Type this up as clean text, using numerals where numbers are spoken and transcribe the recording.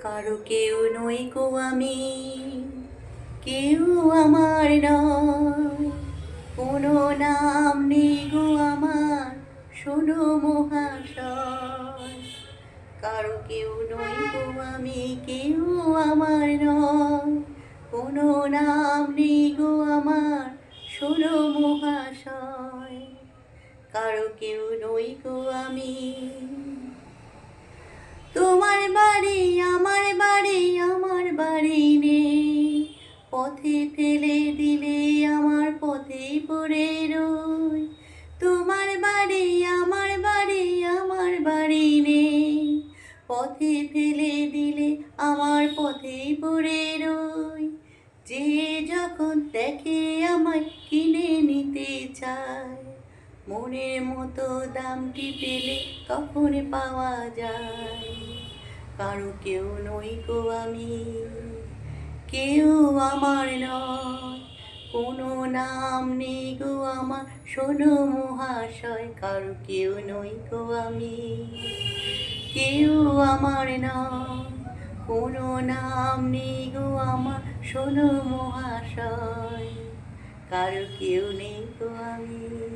কারো কেউ নই গো আমি, কেউ আমার নয়, কোনো নাম নেই গো আমার, শোনো মহাশয়। কারো কেউ নই গো আমি, কেউ আমার নয়, কোনো নাম নেই গো আমার, শোনো মহাশয়। কারো কেউ নই গো আমি। তোমার বাড়ি আমার বাড়ি, আমার বাড়ি নেই, পথে ফেলে দিলে আমার পথেই পড়ে রই। তোমার বাড়ি আমার বাড়ি, আমার বাড়ি নেই, পথে ফেলে দিলে আমার পথেই পড়ে রই। যে যখন দেখে আমায় কিনে নিতে চায়, মনের মতো দামটি পেলে তখন পাওয়া যায়। কারো কেউ নই গো আমি, কেউ আমার নয়, কোনো নাম নেই গো আমার, শোনো মহাশয়। কারো কেউ নই গো আমি, কেউ আমার নয়, কোনো নাম নেই গো আমার, শোনো মহাশয়। কারো কেউ নেই গো আমি।